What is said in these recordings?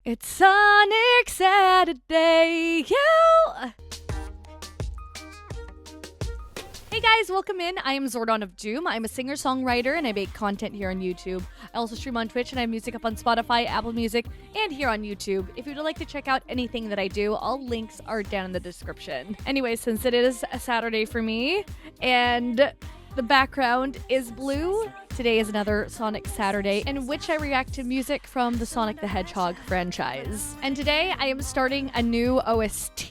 It's Sonic Saturday, yo! Hey guys, welcome in. I am Zordon of Doom. I'm a singer-songwriter and I make content here on YouTube. I also stream on Twitch and I have music up on Spotify, Apple Music, and here on YouTube. If you'd like to check out anything that I do, all links are down in the description. Anyway, since it is a Saturday for me and the background is blue, today is another Sonic Saturday in which I react to music from the Sonic the Hedgehog franchise. And today I am starting a new OST.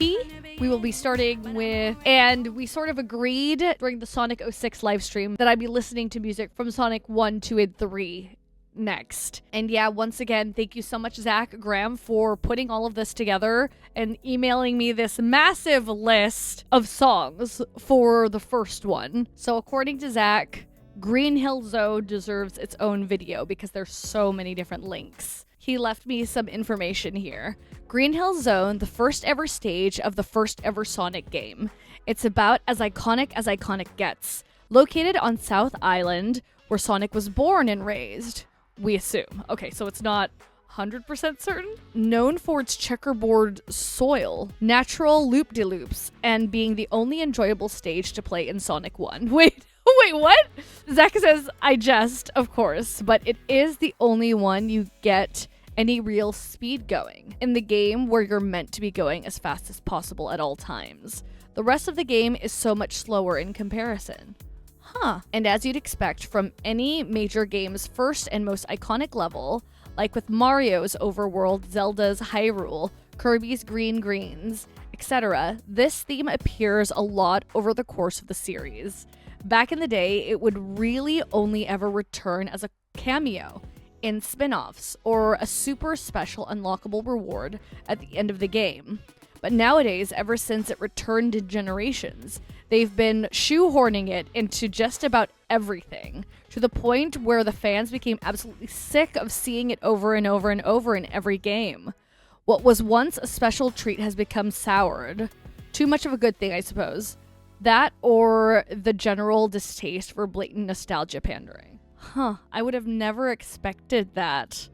We will be starting with, and we sort of agreed during the Sonic 06 livestream that I'd be listening to music from Sonic 1, 2, and 3 next. And yeah, once again, thank you so much, Zach Graham, for putting all of this together and emailing me this massive list of songs for the first one. So according to Zach, Green Hill Zone deserves its own video because there's so many different links. He left me some information here. Green Hill Zone, the first ever stage of the first ever Sonic game. It's about as iconic gets. Located on South Island, where Sonic was born and raised. We assume. Okay, so it's not 100% certain. Known for its checkerboard soil, natural loop-de-loops, and being the only enjoyable stage to play in Sonic 1. Wait, what? Zach says, I jest, of course, but it is the only one you get any real speed going in the game where you're meant to be going as fast as possible at all times. The rest of the game is so much slower in comparison. And as you'd expect from any major game's first and most iconic level, like with Mario's Overworld, Zelda's Hyrule, Kirby's Green Greens, etc., this theme appears a lot over the course of the series. Back in the day, it would really only ever return as a cameo in spin-offs or a super special unlockable reward at the end of the game. But nowadays, ever since it returned in Generations, they've been shoehorning it into just about everything, to the point where the fans became absolutely sick of seeing it over and over and over in every game. What was once a special treat has become soured. Too much of a good thing, I suppose. That or the general distaste for blatant nostalgia pandering. I would have never expected that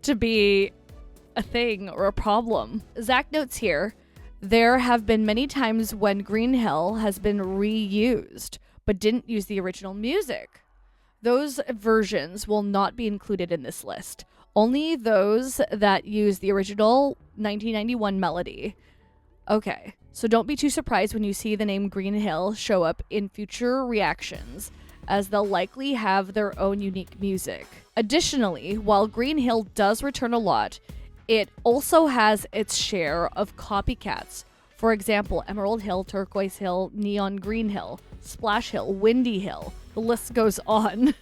to be a thing or a problem. Zach notes here, there have been many times when Green Hill has been reused, but didn't use the original music. Those versions will not be included in this list. Only those that use the original 1991 melody. Okay, so don't be too surprised when you see the name Green Hill show up in future reactions, as they'll likely have their own unique music. Additionally, while Green Hill does return a lot, it also has its share of copycats. For example, Emerald Hill, Turquoise Hill, Neon Green Hill, Splash Hill, Windy Hill. The list goes on.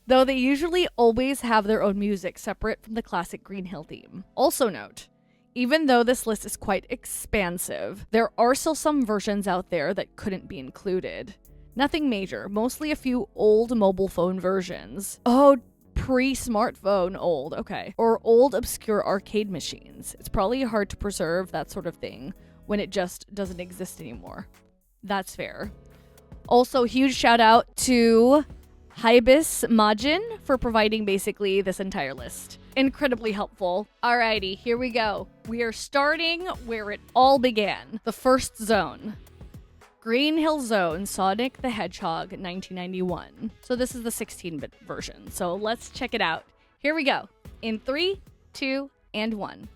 Though they usually always have their own music separate from the classic Green Hill theme. Also note, even though this list is quite expansive, there are still some versions out there that couldn't be included. Nothing major, mostly a few old mobile phone versions. Oh, pre-smartphone old, okay. Or old obscure arcade machines. It's probably hard to preserve that sort of thing when it just doesn't exist anymore. That's fair. Also, huge shout out to Hibis Majin for providing basically this entire list. Incredibly helpful. Alrighty, here we go. We are starting where it all began. The first zone. Green Hill Zone, Sonic the Hedgehog, 1991. So this is the 16-bit version. So let's check it out. Here we go. In 3, 2, and 1.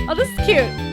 Oh, this is cute.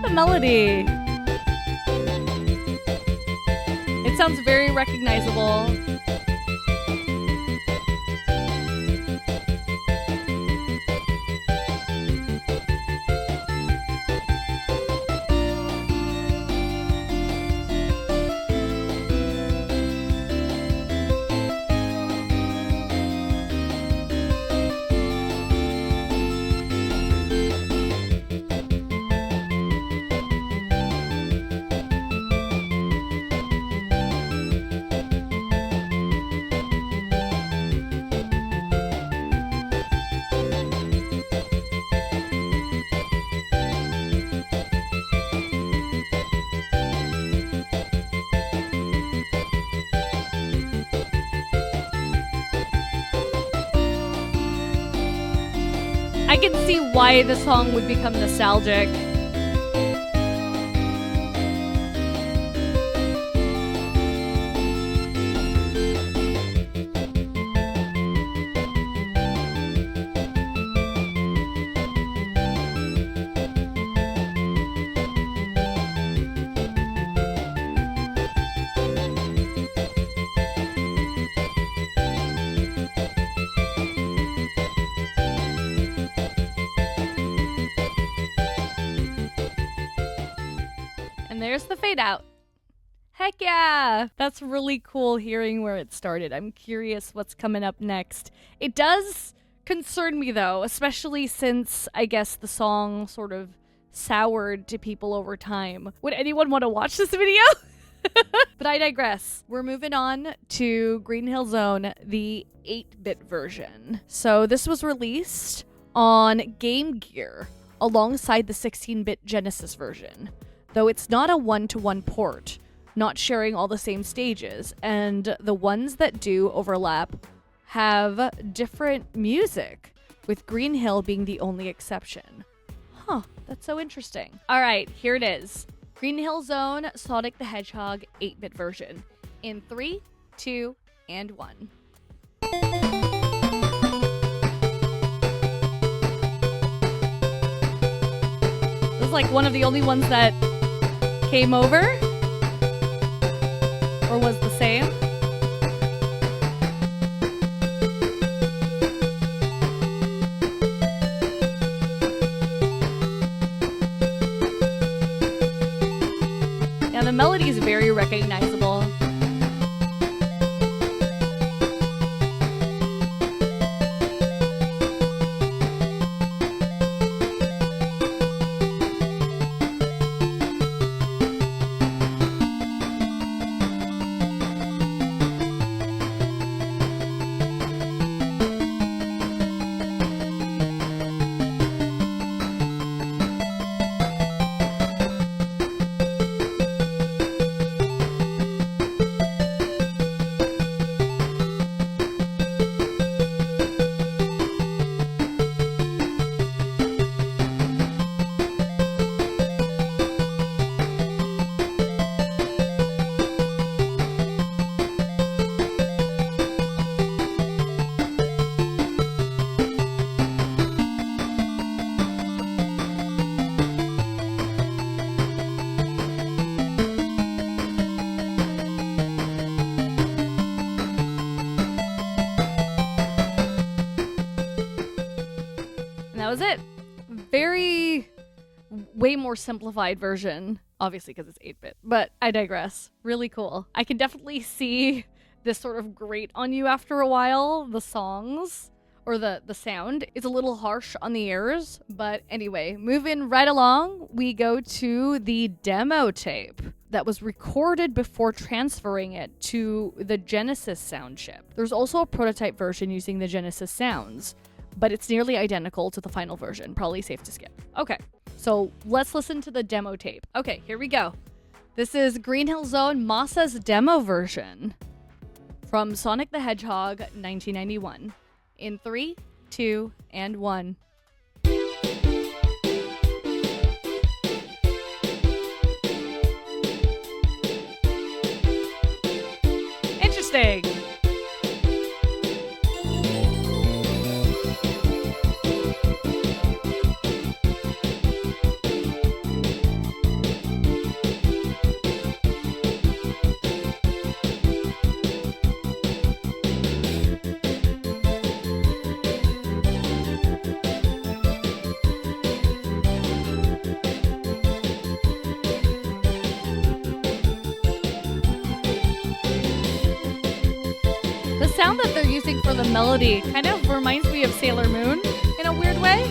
the melody. It sounds very recognizable. I can see why the song would become nostalgic. And there's the fade out. Heck yeah! That's really cool hearing where it started. I'm curious what's coming up next. It does concern me though, especially since I guess the song sort of soured to people over time. Would anyone want to watch this video? But I digress. We're moving on to Green Hill Zone, the 8-bit version. So this was released on Game Gear alongside the 16-bit Genesis version. Though it's not a one-to-one port, not sharing all the same stages, and the ones that do overlap have different music, with Green Hill being the only exception. Huh, that's so interesting. All right, here it is. Green Hill Zone, Sonic the Hedgehog 8-bit version. In 3, 2, and 1. This is like one of the only ones that came over? Or was the same? Yeah, the melody is very recognizable. That was it. Way more simplified version, obviously because it's 8-bit, but I digress. Really cool. I can definitely see this sort of grate on you after a while. The songs, or the sound, is a little harsh on the ears, but anyway, moving right along, we go to the demo tape that was recorded before transferring it to the Genesis sound chip. There's also a prototype version using the Genesis sounds, but it's nearly identical to the final version. Probably safe to skip. Okay, so let's listen to the demo tape. Okay, here we go. This is Green Hill Zone Masa's demo version from Sonic the Hedgehog 1991. In 3, 2, and 1. Interesting. sound that they're using for the melody kind of reminds me of Sailor Moon in a weird way.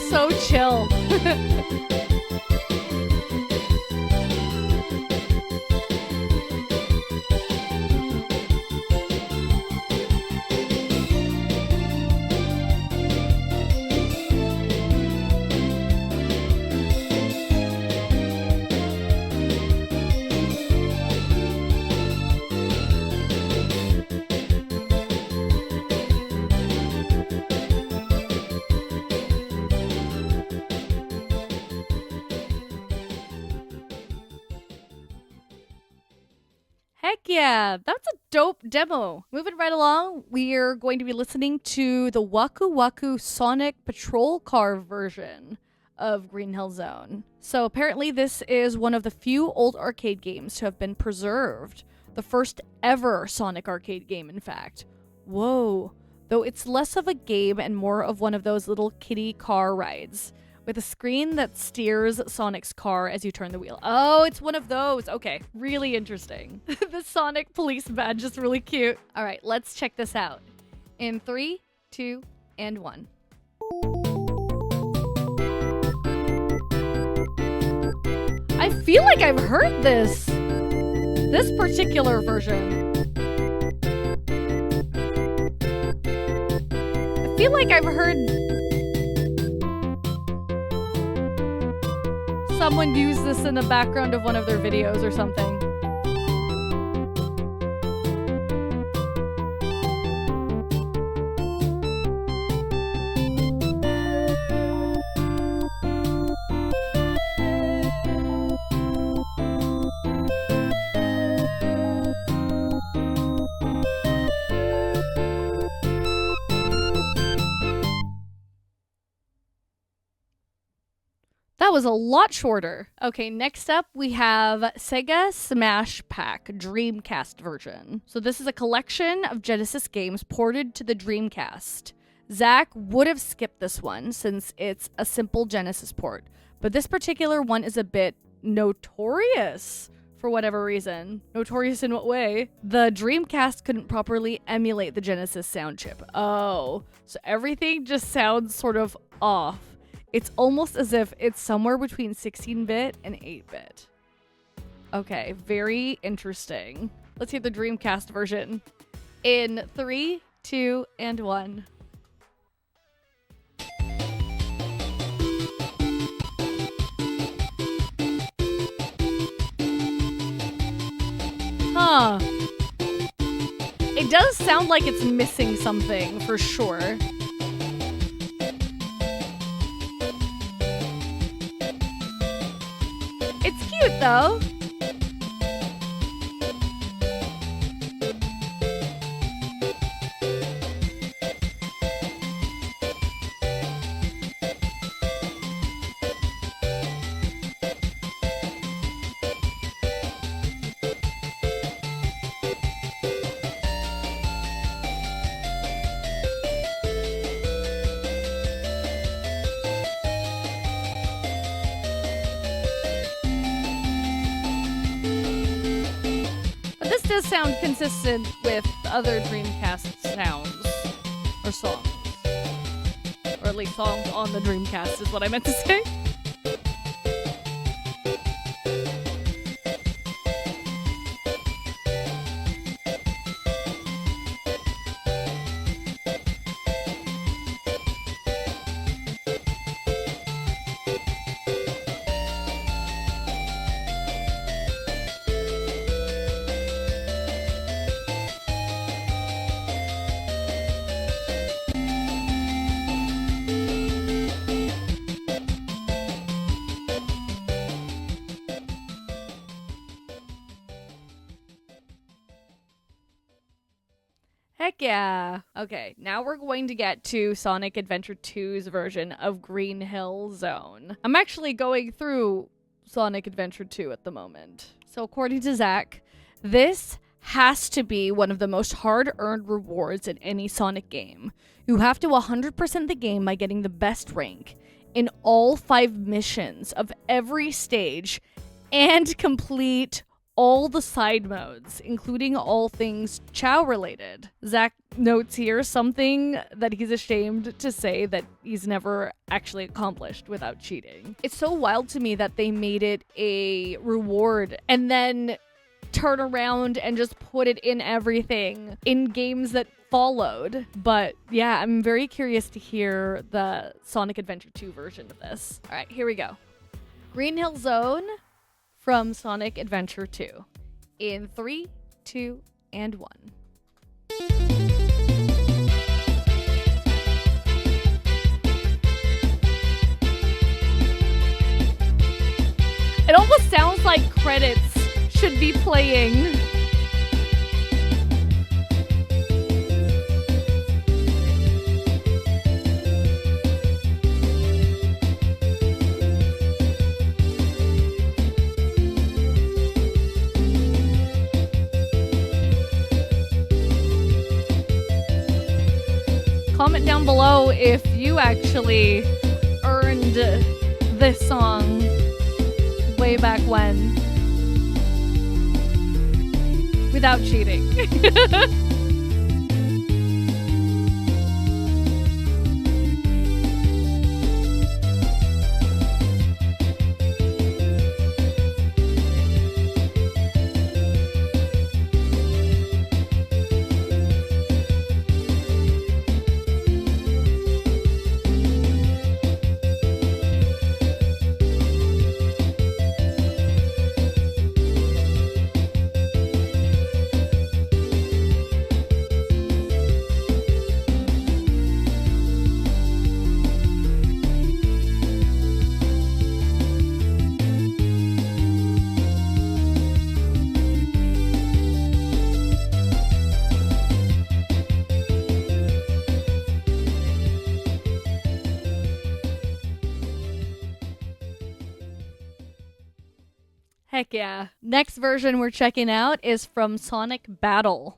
So chill. Heck yeah, that's a dope demo. Moving right along, we're going to be listening to the Waku Waku Sonic Patrol Car version of Green Hill Zone. So apparently this is one of the few old arcade games to have been preserved. The first ever Sonic arcade game, in fact. Whoa. Though it's less of a game and more of one of those little kiddie car rides, with a screen that steers Sonic's car as you turn the wheel. Oh, it's one of those. Okay, really interesting. The Sonic police badge is really cute. All right, let's check this out. In 3, 2, and 1. I feel like I've heard this particular version. I feel like I've heard someone use this in the background of one of their videos or something. That was a lot shorter. Okay, next up we have Sega Smash Pack Dreamcast version. So this is a collection of Genesis games ported to the Dreamcast. Zach would have skipped this one since it's a simple Genesis port, but this particular one is a bit notorious for whatever reason. Notorious in what way? The Dreamcast couldn't properly emulate the Genesis sound chip. Oh, so everything just sounds sort of off. It's almost as if it's somewhere between 16-bit and 8-bit. Okay, very interesting. Let's hear the Dreamcast version. In 3, 2, and 1. Huh. It does sound like it's missing something, for sure. It's cute, though. This does sound consistent with other Dreamcast sounds or songs. Or at least songs on the Dreamcast is what I meant to say. Heck yeah. Okay, now we're going to get to Sonic Adventure 2's version of Green Hill Zone. I'm actually going through Sonic Adventure 2 at the moment. So according to Zach, this has to be one of the most hard-earned rewards in any Sonic game. You have to 100% the game by getting the best rank in all 5 missions of every stage and complete all the side modes, including all things Chow related. Zach notes here something that he's ashamed to say that he's never actually accomplished without cheating. It's so wild to me that they made it a reward and then turn around and just put it in everything in games that followed. But yeah, I'm very curious to hear the Sonic Adventure 2 version of this. All right, here we go. Green Hill Zone from Sonic Adventure 2. In 3, 2, and 1. It almost sounds like credits should be playing. Comment down below if you actually earned this song way back when without cheating. Heck yeah. Next version we're checking out is from Sonic Battle.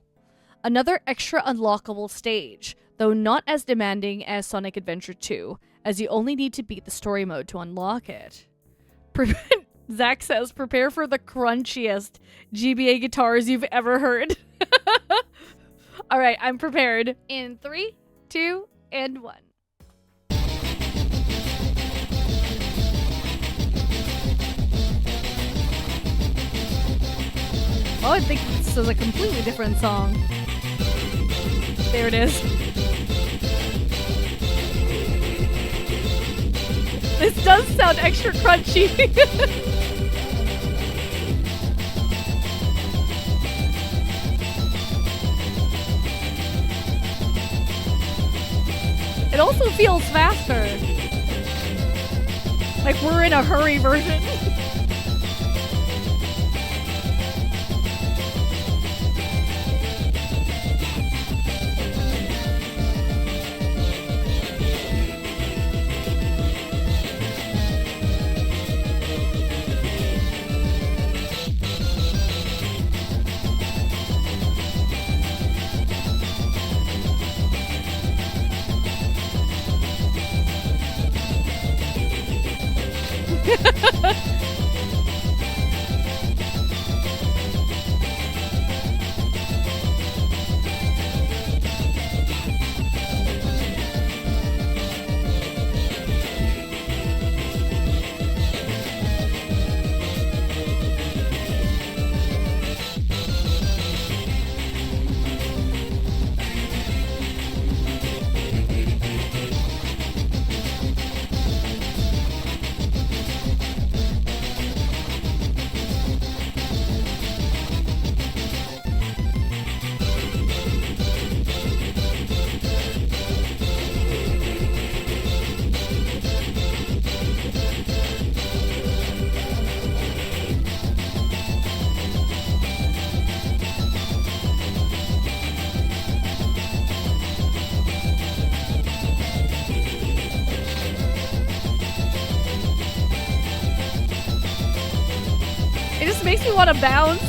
Another extra unlockable stage, though not as demanding as Sonic Adventure 2, as you only need to beat the story mode to unlock it. Zach says, prepare for the crunchiest GBA guitars you've ever heard. Alright, I'm prepared. In 3, 2, and 1. Oh, I think this is a completely different song. There it is. This does sound extra crunchy. It also feels faster. Like we're in a hurry version. just makes me want to bounce.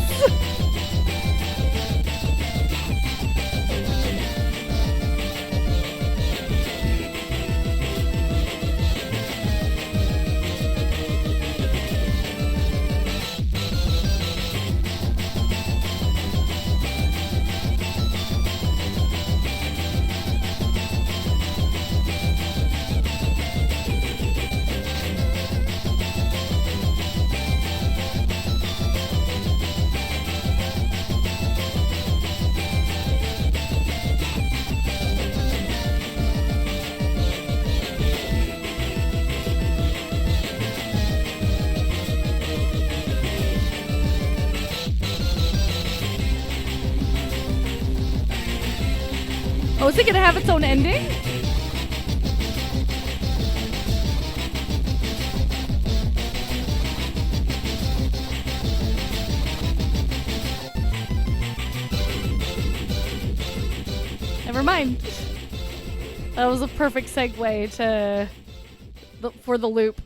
Oh, is it gonna have its own ending? Never mind. That was a perfect segue for the loop.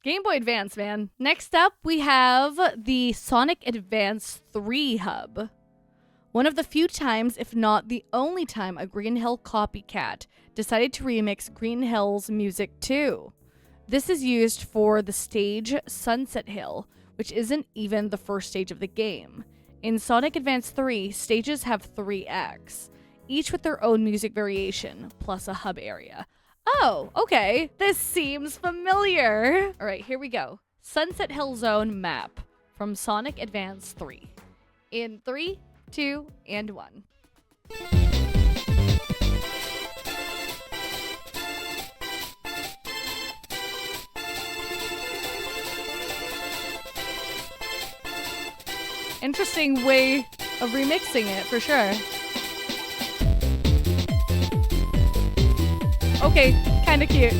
Game Boy Advance, man. Next up, we have the Sonic Advance 3 hub. One of the few times, if not the only time, a Green Hill copycat decided to remix Green Hill's music too. This is used for the stage Sunset Hill, which isn't even the first stage of the game. In Sonic Advance 3, stages have 3 acts, each with their own music variation, plus a hub area. Oh, okay. This seems familiar. All right, here we go. Sunset Hill Zone map from Sonic Advance 3. In 3, 2, and 1. Interesting way of remixing it, for sure. Okay, kinda cute.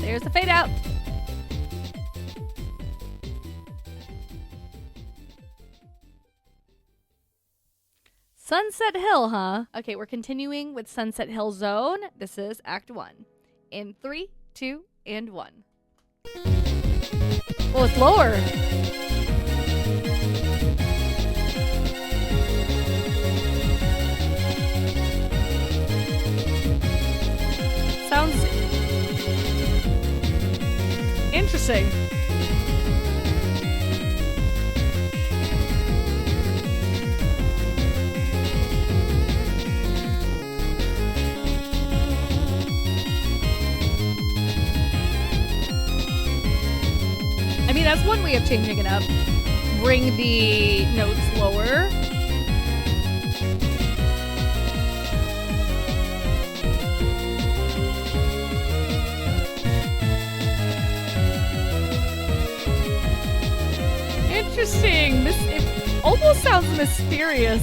There's the fade out. Sunset Hill, huh? Okay, we're continuing with Sunset Hill Zone. This is Act 1. In 3, 2, and 1. Oh, it's lower. Sounds interesting. I mean, that's one way of changing it up. Bring the notes lower. Interesting. It almost sounds mysterious.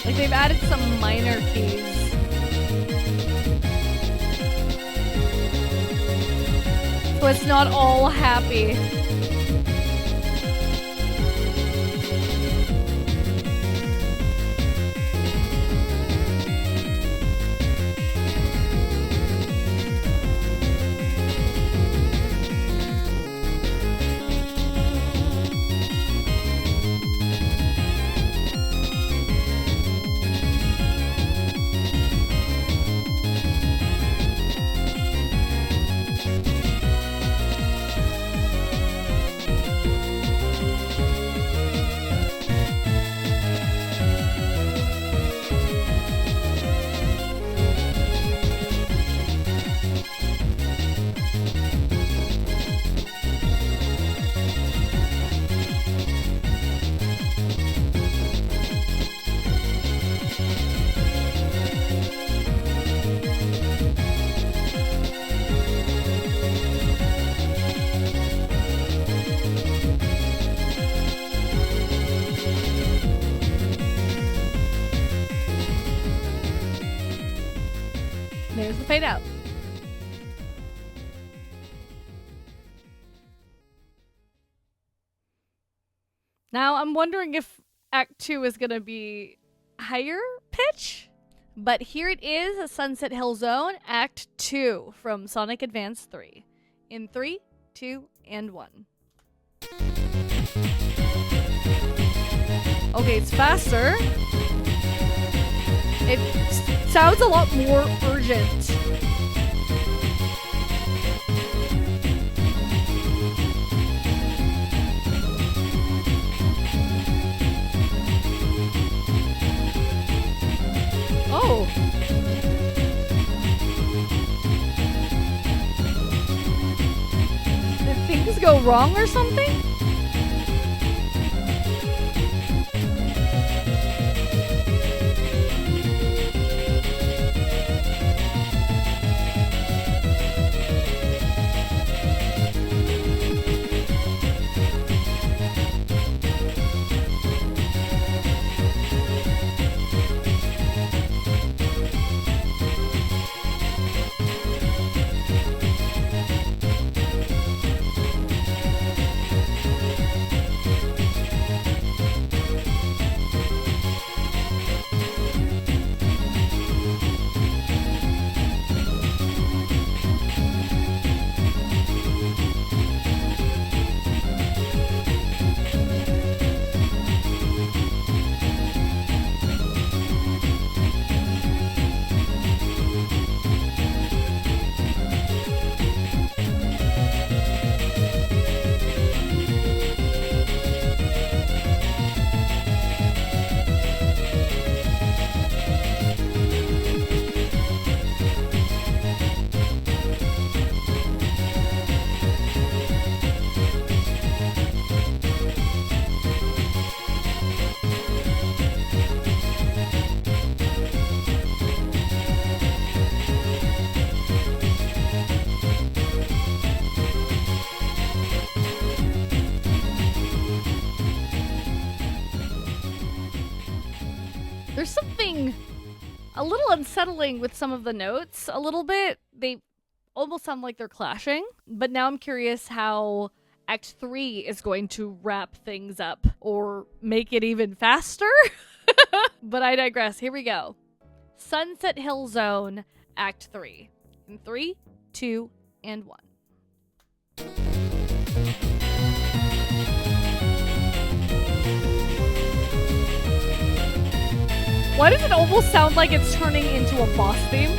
Like they've added some minor keys. So it's not all happy. Now I'm wondering if Act 2 is going to be higher pitch? But here it is, Sunset Hill Zone, Act 2 from Sonic Advance 3. In 3, 2, and 1. Okay, it's faster. It sounds a lot more urgent. Oh. Did things go wrong or something? There's something a little unsettling with some of the notes. A little bit. They almost sound like they're clashing. But now I'm curious how Act 3 is going to wrap things up or make it even faster. But I digress. Here we go. Sunset Hill Zone, Act 3. In 3, 2, and 1. Why does it almost sound like it's turning into a boss theme?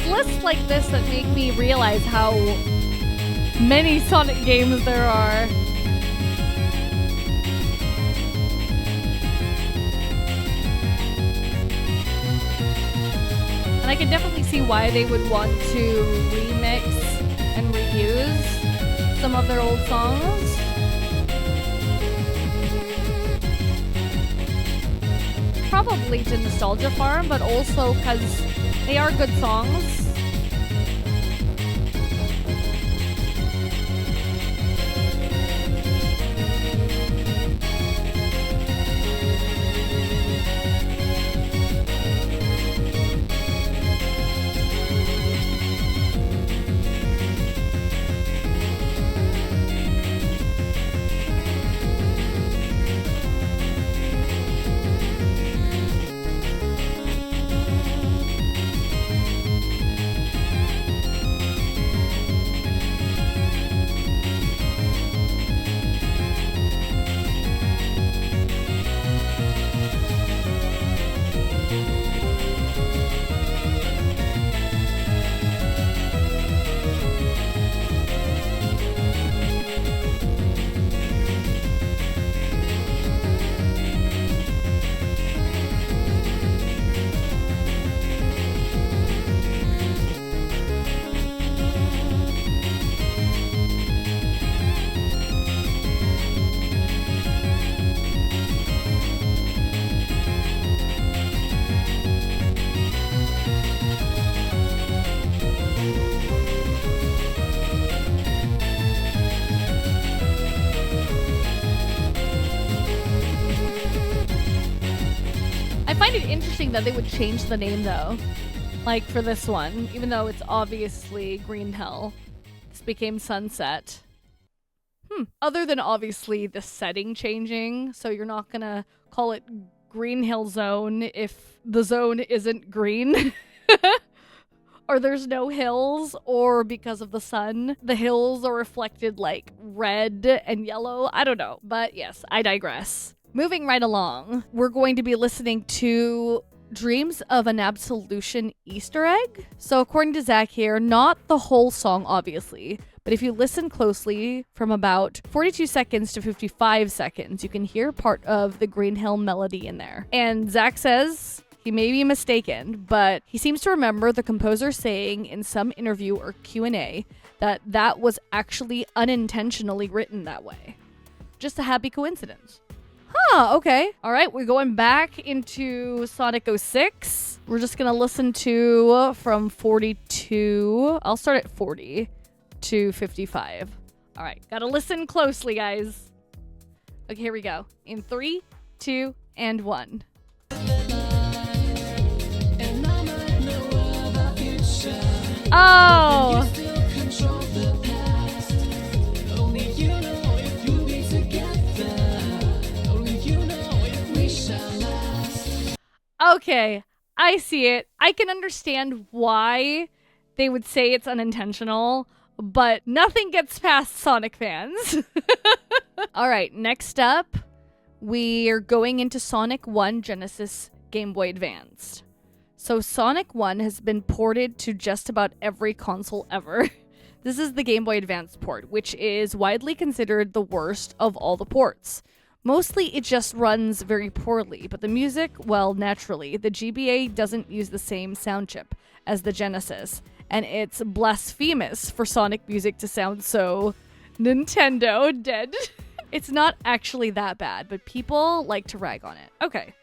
Lists like this that make me realize how many Sonic games there are. And I can definitely see why they would want to remix and reuse some of their old songs. Probably to nostalgia farm, but also because they are good songs. find it interesting that they would change the name though. Like for this one, even though it's obviously Green Hill, this became Sunset. Other than obviously the setting changing, so you're not gonna call it Green Hill Zone if the zone isn't green. Or there's no hills, or because of the sun, the hills are reflected like red and yellow. I don't know, but yes, I digress. Moving right along, we're going to be listening to Dreams of an Absolution Easter egg. So according to Zach here, not the whole song, obviously, but if you listen closely from about 42 seconds to 55 seconds, you can hear part of the Green Hill melody in there. And Zach says he may be mistaken, but he seems to remember the composer saying in some interview or Q&A that that was actually unintentionally written that way. Just a happy coincidence. Huh, okay. All right, we're going back into Sonic 06. We're just going to listen to from 42. I'll start at 40 to 55. All right, got to listen closely, guys. Okay, here we go. In 3, 2, and 1. Oh! Okay, I see it. I can understand why they would say it's unintentional, but nothing gets past Sonic fans. All right, next up, we're going into Sonic 1 Genesis Game Boy Advanced. So Sonic 1 has been ported to just about every console ever. This is the Game Boy Advance port, which is widely considered the worst of all the ports. Mostly it just runs very poorly, but the music, well, naturally, the GBA doesn't use the same sound chip as the Genesis, and it's blasphemous for Sonic music to sound so Nintendo dead. It's not actually that bad, but people like to rag on it. Okay,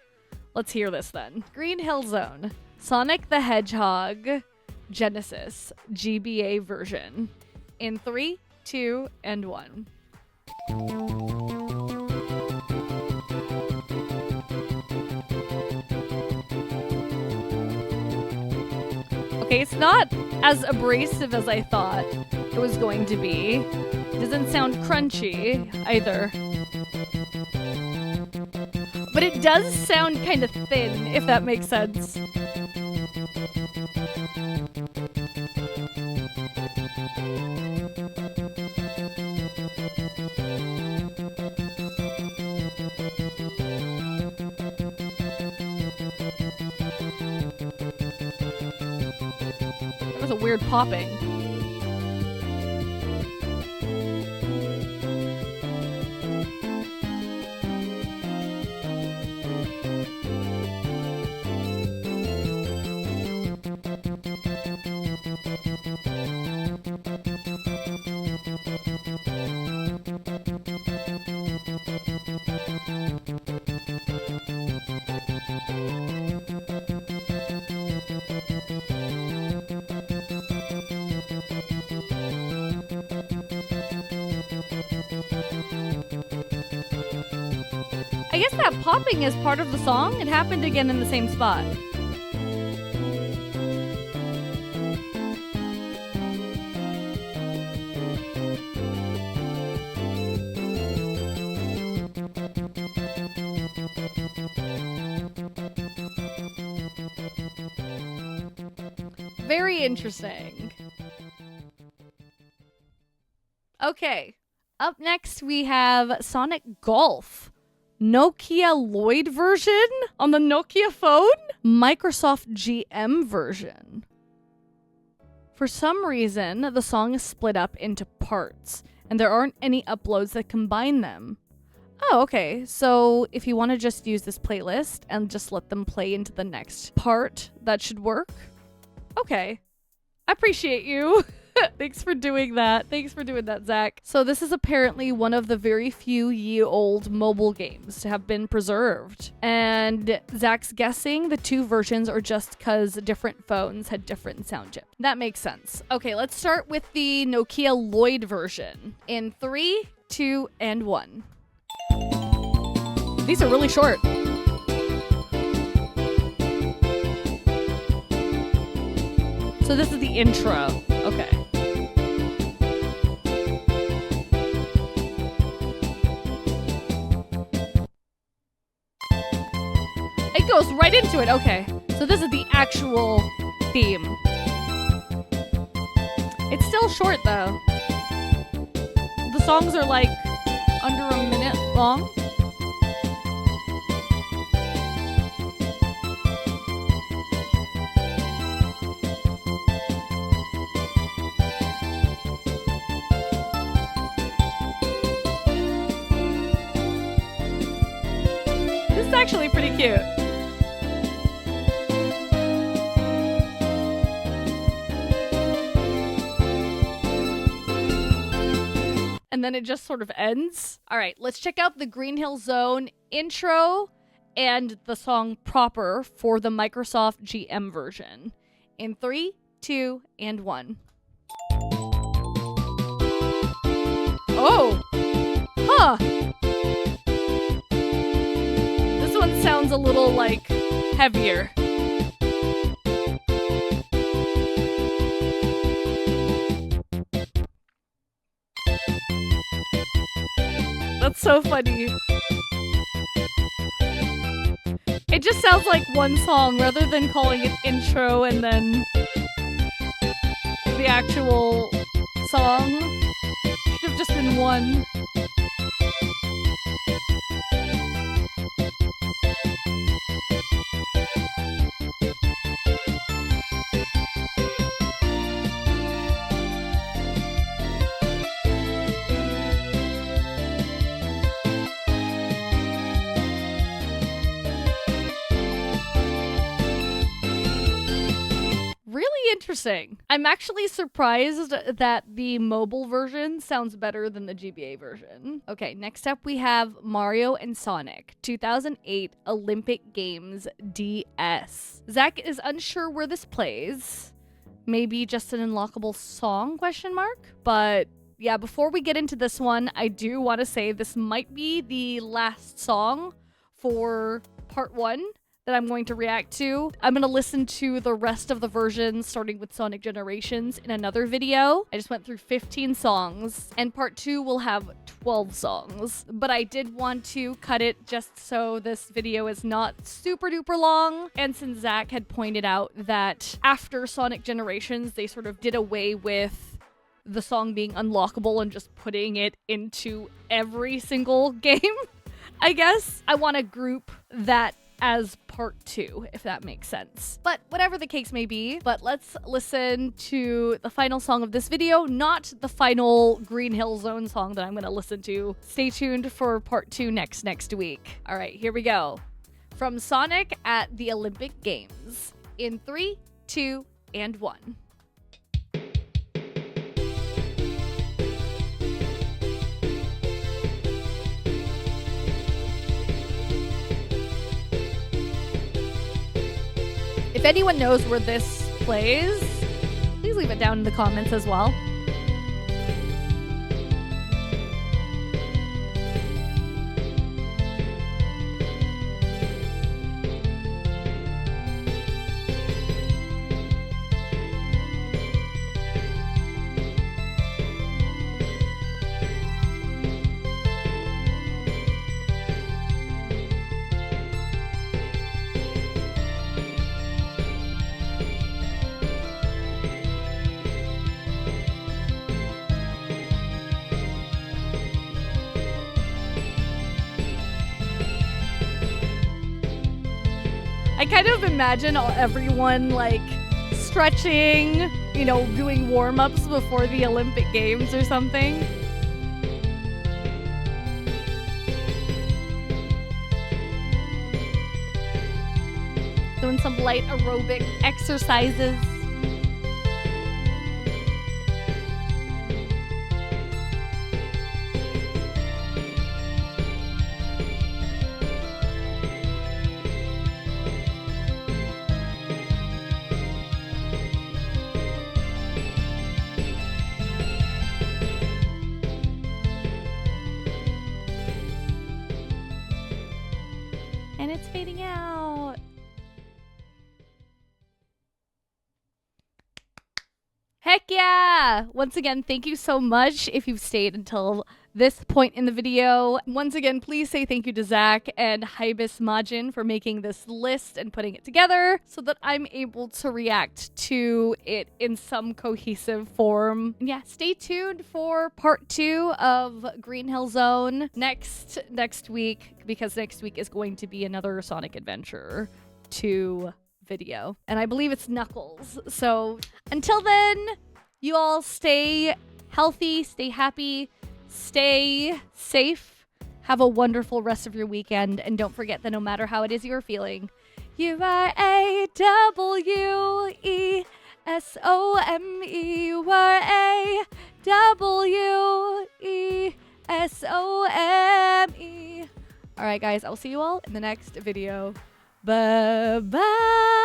let's hear this then. Green Hill Zone, Sonic the Hedgehog, Genesis, GBA version. In 3, 2, and 1. Okay, it's not as abrasive as I thought it was going to be. It doesn't sound crunchy either. But it does sound kind of thin, if that makes sense. That was a weird popping. I guess that popping is part of the song. It happened again in the same spot. Very interesting. Okay, up next we have Sonic Golf. Nokia Lloyd version on the Nokia phone? Microsoft GM version. For some reason, the song is split up into parts, and there aren't any uploads that combine them. Oh, okay. So if you want to just use this playlist and just let them play into the next part, that should work. Okay. I appreciate you. Thanks for doing that. Thanks for doing that, Zach. So this is apparently one of the very few ye-old mobile games to have been preserved. And Zach's guessing the two versions are just because different phones had different sound chips. That makes sense. Okay, let's start with the Nokia Lloyd version. In 3, 2, and 1. These are really short. So this is the intro. Okay. It goes right into it. Okay. So this is the actual theme. It's still short though. The songs are like under a minute long. This is actually pretty cute. And then it just sort of ends. All right, let's check out the Green Hill Zone intro and the song proper for the Microsoft GM version. In 3, 2, and 1. Oh! Huh! This one sounds a little, like, heavier. That's so funny. It just sounds like one song rather than calling it intro and then the actual song. Should have just been one. Really interesting. I'm actually surprised that the mobile version sounds better than the GBA version. Okay, next up we have Mario and Sonic 2008 Olympic Games DS. Zach is unsure where this plays. Maybe just an unlockable song, question mark? But yeah, before we get into this one, I do want to say this might be the last song for part 1 that I'm going to react to. I'm going to listen to the rest of the versions, starting with Sonic Generations, in another video. I just went through 15 songs, and part 2 will have 12 songs. But I did want to cut it just so this video is not super duper long. And since Zach had pointed out that after Sonic Generations, they sort of did away with the song being unlockable and just putting it into every single game, I guess. I want to group that as part 2, if that makes sense. But whatever the case may be, but let's listen to the final song of this video, not the final Green Hill Zone song that I'm going to listen to. Stay tuned for part 2 next week. All right, here we go. From Sonic at the Olympic Games. In 3, 2, and 1. If anyone knows where this plays, please leave it down in the comments as well. I kind of imagine everyone like stretching, you know, doing warm-ups before the Olympic Games or something. Doing some light aerobic exercises. And it's fading out. yeah, once again, thank you so much if you've stayed until this point in the video. Once again, please say thank you to Zach and Hibis Majin for making this list and putting it together so that I'm able to react to it in some cohesive form. And yeah, stay tuned for part 2 of Green Hill Zone next week, because next week is going to be another Sonic Adventure 2 video. And I believe it's Knuckles. So until then, you all stay healthy, stay happy, stay safe, have a wonderful rest of your weekend, and don't forget that no matter how it is you're feeling, you are A-W-E-S-O-M-E. You are A-W-E-S-O-M-E. All right, guys, I'll see you all in the next video. Bye-bye.